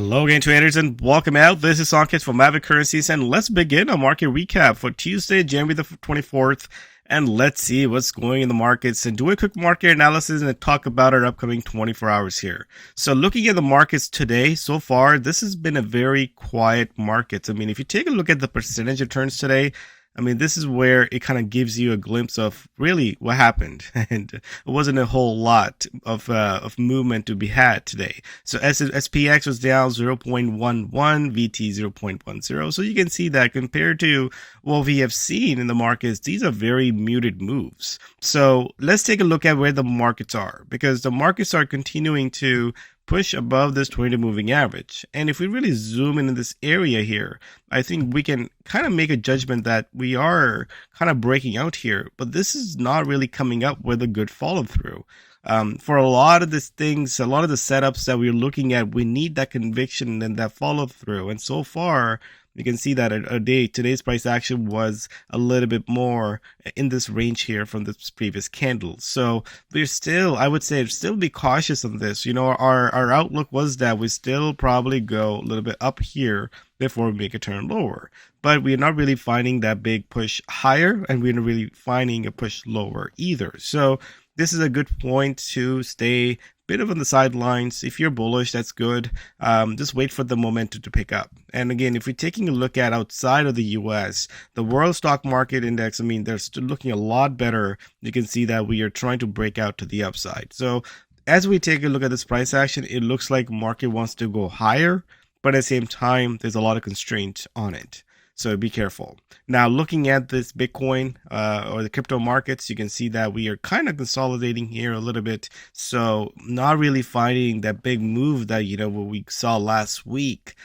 Hello again, traders, and welcome out. This is Sankit from Currencies, and let's begin a market recap for Tuesday, January the 24th, and let's see what's going in the markets and do a quick market analysis and talk about our upcoming 24 hours here. So looking at the markets today, so far, this has been a very quiet market. I mean, if you take a look at the percentage returns today, I mean, this is where it kind of gives you a glimpse of really what happened, and it wasn't a whole lot of movement to be had today. So SPX was down 0.11, VT 0.10. So you can see that compared to what we have seen in the markets, these are very muted moves. So let's take a look at where the markets are, because the markets are continuing to push above this 20 moving average. And if we really zoom in this area here, I think we can kind of make a judgment that we are kind of breaking out here, but this is not really coming up with a good follow through. For a lot of these things, a lot of the setups that we're looking at, we need that conviction and that follow through. And so far, you can see that today's price action was a little bit more in this range here from the previous candles. So we're still, I would say, still be cautious on this. You know, our outlook was that we still probably go a little bit up here before we make a turn lower. But we're not really finding that big push higher, and we're not really finding a push lower either. So this is a good point to stay bit of on the sidelines. If you're bullish, that's good. Just wait for the momentum to pick up. And again, if we're taking a look at outside of the US, the world stock market index, I mean, they're still looking a lot better. You can see that we are trying to break out to the upside. So as we take a look at this price action, it looks like market wants to go higher, but at the same time, there's a lot of constraints on it. So be careful. Now, looking at this Bitcoin or the crypto markets, you can see that we are kind of consolidating here a little bit. So not really finding that big move that, you know, what we saw last week.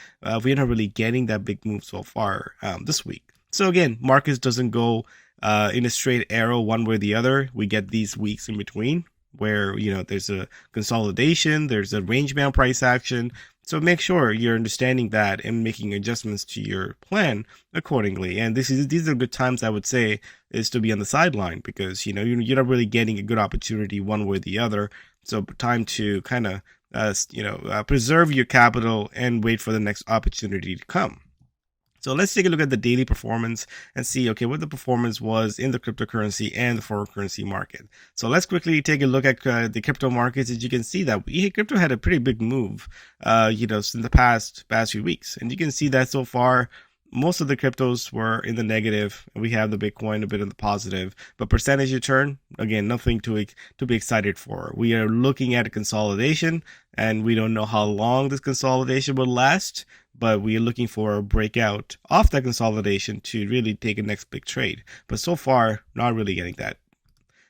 We're not really getting that big move so far this week. So again, markets doesn't go in a straight arrow one way or the other. We get these weeks in between where, you know, there's a consolidation, there's a range bound price action. So make sure you're understanding that and making adjustments to your plan accordingly. And these are good times, I would say, is to be on the sideline, because, you know, you're not really getting a good opportunity one way or the other. So time to kind of, preserve your capital and wait for the next opportunity to come. So let's take a look at the daily performance and see, okay, what the performance was in the cryptocurrency and the foreign currency market. So let's quickly take a look at the crypto markets. As you can see that crypto had a pretty big move, in the past few weeks. And you can see that so far, most of the cryptos were in the negative. We have the Bitcoin a bit in the positive, but percentage return, again, nothing to be excited for. We are looking at a consolidation, and we don't know how long this consolidation will last, but we are looking for a breakout off that consolidation to really take a next big trade. But so far, not really getting that.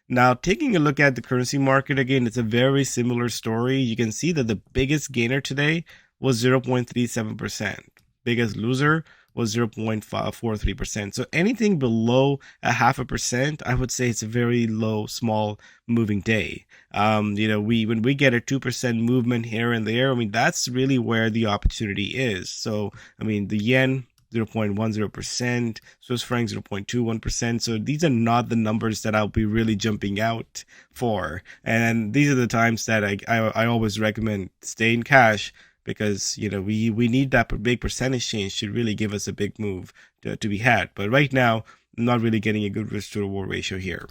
Now, taking a look at the currency market, again, it's a very similar story. You can see that the biggest gainer today was 0.37%. Biggest loser was 0.43%. So anything below 0.5%, I would say it's a very low, small moving day. When we get a 2% movement here and there, I mean, that's really where the opportunity is. So, I mean, the yen, 0.10%, Swiss franc 0.21%. So these are not the numbers that I'll be really jumping out for. And these are the times that I always recommend stay in cash, because, you know, we need that big percentage change to really give us a big move to be had. But right now, I'm not really getting a good risk to reward ratio here.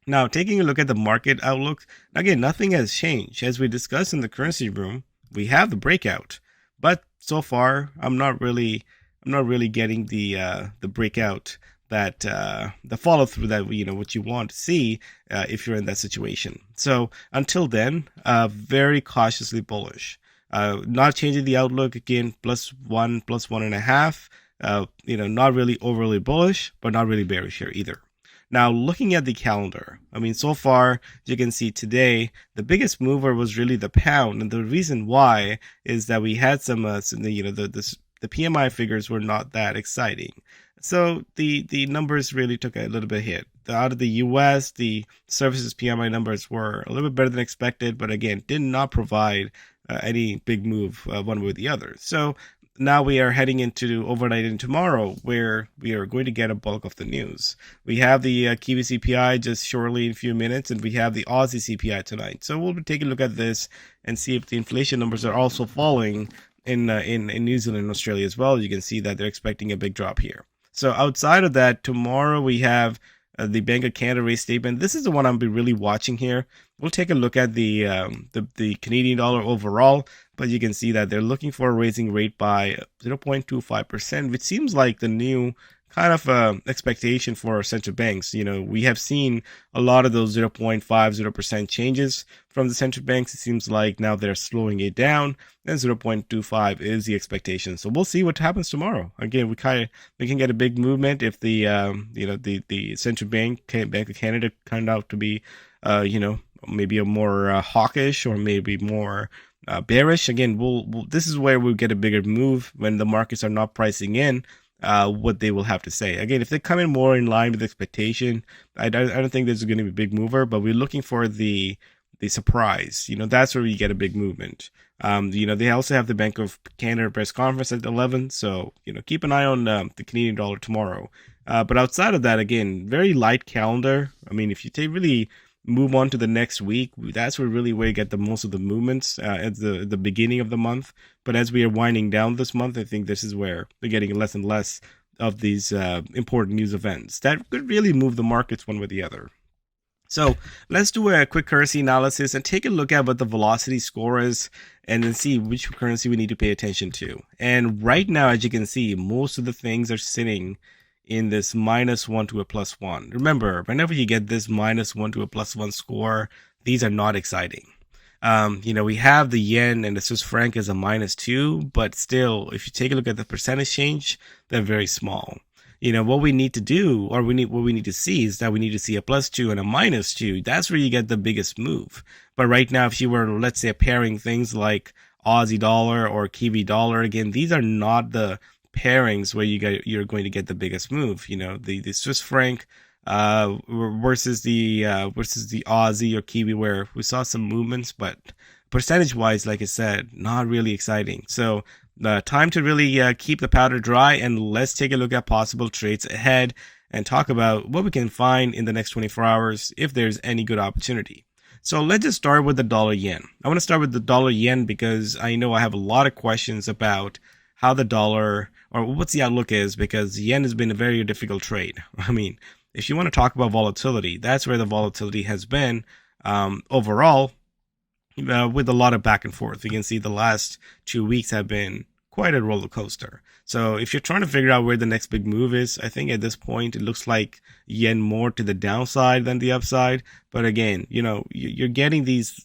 Now, taking a look at the market outlook, again, nothing has changed. As we discussed in the currency room, we have the breakout, but so far, I'm not really getting the breakout, that the follow through that, you know, what you want to see if you're in that situation. So until then, very cautiously bullish. Not changing the outlook, again, +1, +1.5. Not really overly bullish, but not really bearish here either. Now, looking at the calendar, I mean, so far, you can see today, the biggest mover was really the pound. And the reason why is that we had the PMI figures were not that exciting. So the numbers really took a little bit hit. Out of the US, the services PMI numbers were a little bit better than expected, but again, did not provide any big move one way or the other. So now we are heading into overnight and tomorrow, where we are going to get a bulk of the news. We have the Kiwi CPI just shortly in a few minutes, and we have the Aussie CPI tonight. So we'll be taking a look at this and see if the inflation numbers are also falling in New Zealand and Australia as well. You can see that they're expecting a big drop here. So outside of that, tomorrow we have the Bank of Canada rate statement. This is the one I'll be really watching here. We'll take a look at the Canadian dollar overall, but you can see that they're looking for a raising rate by 0.25%, which seems like the new kind of expectation for central banks. You know, we have seen a lot of those 0.50% changes from the central banks. It seems like now they're slowing it down, and 0.25 is the expectation. So we'll see what happens tomorrow. Again, we can get a big movement if the the central bank of Canada turned out to be maybe a more hawkish or maybe more bearish. Again, this is where we'll get a bigger move when the markets are not pricing in what they will have to say. Again, if they come in more in line with expectation, I don't think there's going to be a big mover, but we're looking for the surprise. You know, that's where we get a big movement. They also have the Bank of Canada press conference at 11, so keep an eye on the Canadian dollar tomorrow. But outside of that, again, very light calendar. I mean, if you really move on to the next week, that's where you get the most of the movements at the beginning of the month. But as we are winding down this month, I think this is where we're getting less and less of these important news events that could really move the markets one way or the other. So let's do a quick currency analysis and take a look at what the velocity score is and then see which currency we need to pay attention to. And right now, as you can see, most of the things are sitting in this -1 to a +1. Remember, whenever you get this -1 to a +1 score, these are not exciting. We have the yen and the Swiss franc as a -2, but still, if you take a look at the percentage change, they're very small. What we need to do, or what we need to see is that we need to see a +2 and a -2. That's where you get the biggest move. But right now, if you were, let's say, pairing things like Aussie dollar or Kiwi dollar, again, these are not the pairings where you're going to get the biggest move. The Swiss franc versus the Aussie or Kiwi, where we saw some movements, but percentage wise, like I said, not really exciting. So time to really keep the powder dry, and let's take a look at possible trades ahead and talk about what we can find in the next 24 hours if there's any good opportunity. So let's just start with the dollar yen. I want to start with the dollar yen because I know I have a lot of questions about how the dollar, or what's the outlook is, because yen has been a very difficult trade. I mean, if you want to talk about volatility, that's where the volatility has been overall, with a lot of back and forth. You can see the last 2 weeks have been quite a roller coaster. So if you're trying to figure out where the next big move is, I think at this point it looks like yen more to the downside than the upside. But again, you're getting these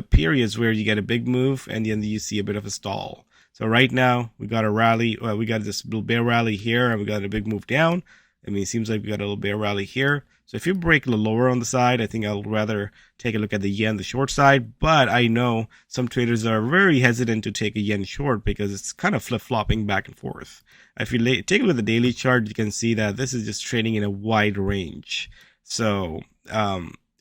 periods where you get a big move and then you see a bit of a stall. So right now we got a rally. We got this little bear rally here, and we got a big move down. I mean, it seems like we got a little bear rally here. So if you break a little lower on the side, I think I'll rather take a look at the yen, the short side. But I know some traders are very hesitant to take a yen short because it's kind of flip-flopping back and forth. If you take a look at the daily chart, you can see that this is just trading in a wide range. So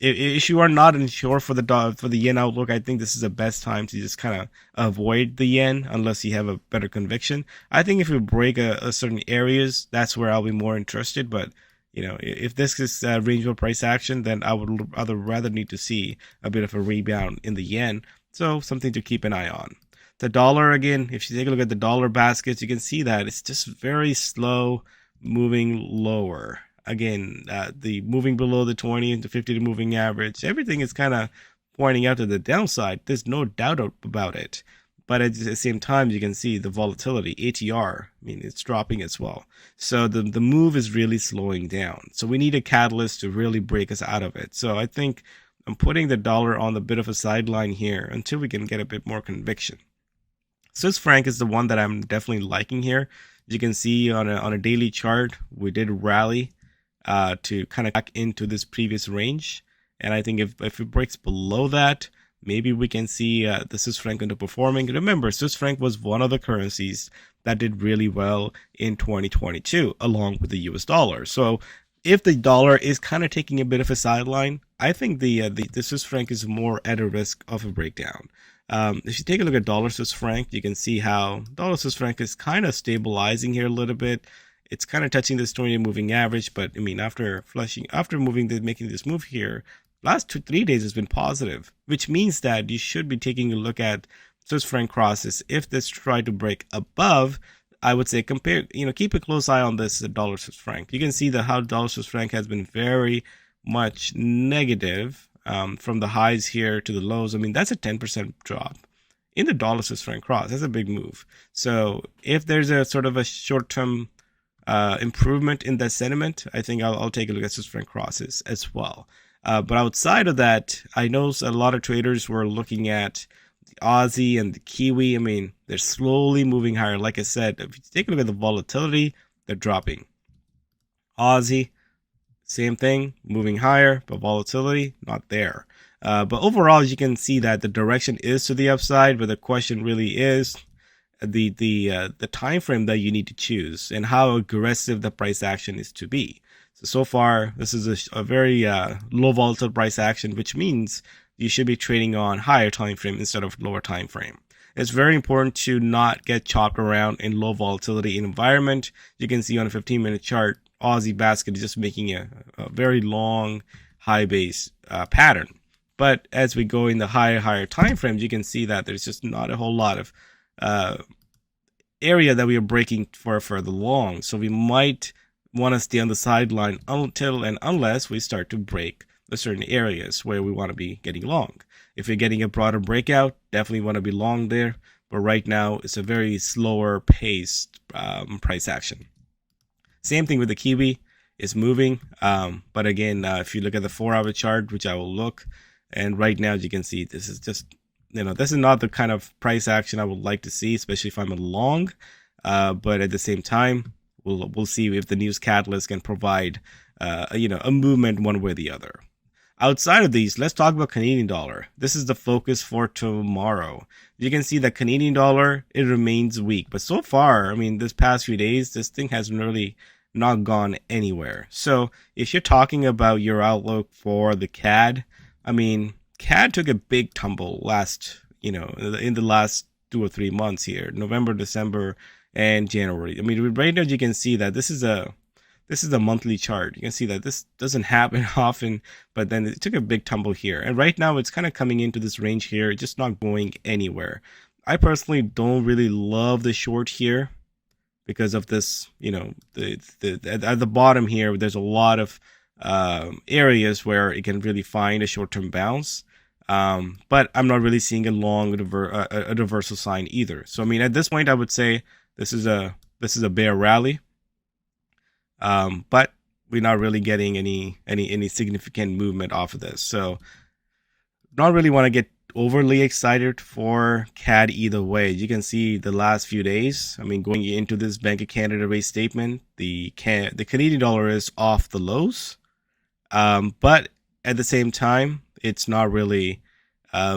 if you are not sure for the yen outlook, I think this is the best time to just kind of avoid the yen unless you have a better conviction. I think if we break a certain areas, that's where I'll be more interested. But if this is rangeable price action, then I would rather need to see a bit of a rebound in the yen. So something to keep an eye on. The dollar, again, if you take a look at the dollar baskets, you can see that it's just very slow moving lower. Again, the moving below the 20 to 50 moving average, everything is kind of pointing out to the downside. There's no doubt about it. But at the same time, you can see the volatility, ATR, I mean, it's dropping as well. So the move is really slowing down. So we need a catalyst to really break us out of it. So I think I'm putting the dollar on a bit of a sideline here until we can get a bit more conviction. Swiss franc is the one that I'm definitely liking here. You can see on a daily chart, we did rally to kind of back into this previous range. And I think if it breaks below that, maybe we can see the Swiss franc underperforming. Remember, Swiss franc was one of the currencies that did really well in 2022, along with the US dollar. So if the dollar is kind of taking a bit of a sideline, I think the Swiss franc is more at a risk of a breakdown. If you take a look at dollar Swiss franc, you can see how dollar Swiss franc is kind of stabilizing here a little bit. It's kind of touching this 20-day moving average, but I mean, after making this move here, last 2-3 days has been positive, which means that you should be taking a look at Swiss franc crosses, if this try to break above, I would say keep a close eye on this dollar Swiss franc. You can see that how dollar Swiss franc has been very much negative from the highs here to the lows. I mean, that's a 10% drop in the dollar Swiss franc cross. That's a big move. So if there's a sort of a short-term improvement in that sentiment, I think I'll take a look at Swiss franc crosses as well. But outside of that, I know a lot of traders were looking at the Aussie and the Kiwi. I mean, they're slowly moving higher. Like I said, if you take a look at the volatility, they're dropping. Aussie, same thing, moving higher, but volatility not there. But overall, as you can see that the direction is to the upside, but the question really is the time frame that you need to choose and how aggressive the price action is to be. So far, this is a very low volatile price action, which means you should be trading on higher time frame instead of lower time frame. It's very important to not get chopped around in low volatility environment. You can see on a 15-minute chart, Aussie basket is just making a very long high base pattern. But as we go in the higher time frames, you can see that there's just not a whole lot of area that we are breaking for the long. So we might want to stay on the sideline until and unless we start to break the certain areas where we want to be getting long. If you're getting a broader breakout, definitely want to be long there. But right now, it's a very slower paced price action. Same thing with the Kiwi. It's moving. But again, if you look at the 4-hour chart, which I will look, and right now, as you can see, this is just, this is not the kind of price action I would like to see, especially if I'm a long. But at the same time, we'll see if the news catalyst can provide, a movement one way or the other. Outside of these, let's talk about Canadian dollar. This is the focus for tomorrow. You can see that Canadian dollar, it remains weak. But so far, I mean, this past few days, this thing has really not gone anywhere. So if you're talking about your outlook for the CAD, I mean, CAD took a big tumble in the last 2 or 3 months here, November, December, and January. I mean, right now you can see that this is a monthly chart. You can see that this doesn't happen often, but then it took a big tumble here. And right now it's kind of coming into this range here, just not going anywhere. I personally don't really love the short here because of this, at the bottom here, there's a lot of areas where it can really find a short-term bounce. But I'm not really seeing a long a reversal sign either. So I mean, at this point, I would say this is a bear rally. But we're not really getting any significant movement off of this. So not really want to get overly excited for CAD either way. You can see the last few days, I mean, going into this Bank of Canada rate statement, the Canadian dollar is off the lows. But at the same time, it's not really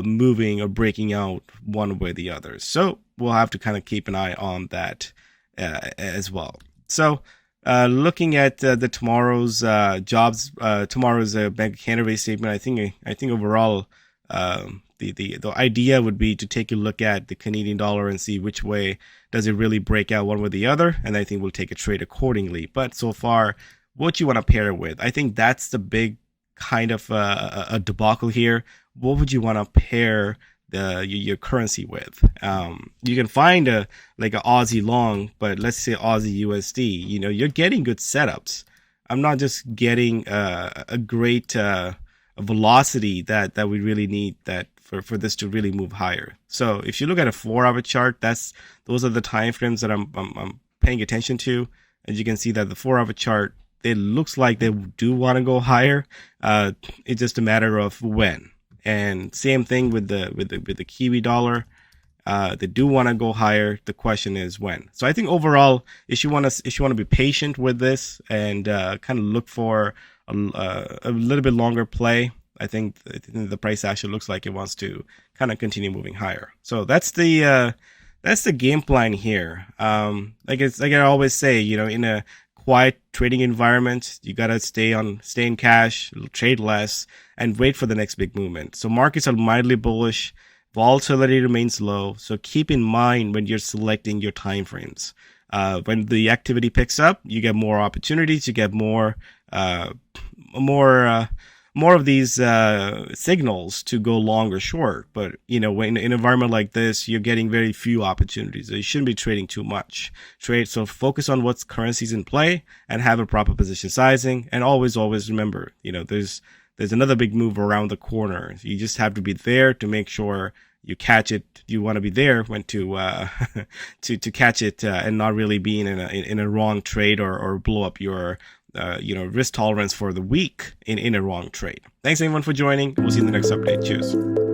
moving or breaking out one way or the other. So we'll have to kind of keep an eye on that as well. So looking at tomorrow's tomorrow's Bank of Canada rate statement, I think overall the idea would be to take a look at the Canadian dollar and see which way does it really break out one way or the other, and I think we'll take a trade accordingly. But so far, what you want to pair it with, I think that's the big kind of a debacle here. What would you want to pair your currency with? You can find an Aussie long, but let's say Aussie USD, you're getting good setups. I'm not just getting a great velocity that we really need that for this to really move higher. So if you look at a 4-hour chart, those are the time frames that I'm paying attention to. As you can see that the 4-hour chart, it looks like they do want to go higher. It's just a matter of when. And same thing with the Kiwi dollar. They do want to go higher. The question is when. So I think overall, if you want to be patient with this and kind of look for a little bit longer play, I think the price actually looks like it wants to kind of continue moving higher. So that's the game plan here. Like I always say, in a quiet trading environment, you gotta stay in cash, trade less, and wait for the next big movement. So markets are mildly bullish, volatility remains low. So keep in mind when you're selecting your time frames. When the activity picks up, you get more opportunities, you get more more of these signals to go long or short. But when in an environment like this, you're getting very few opportunities. So you shouldn't be trading too much. So focus on what's currencies in play and have a proper position sizing. And always remember, there's another big move around the corner. You just have to be there to make sure you catch it. You want to be there when to catch it and not really being in a wrong trade or blow up your risk tolerance for the week in a wrong trade. Thanks everyone for joining. We'll see you in the next update. Cheers.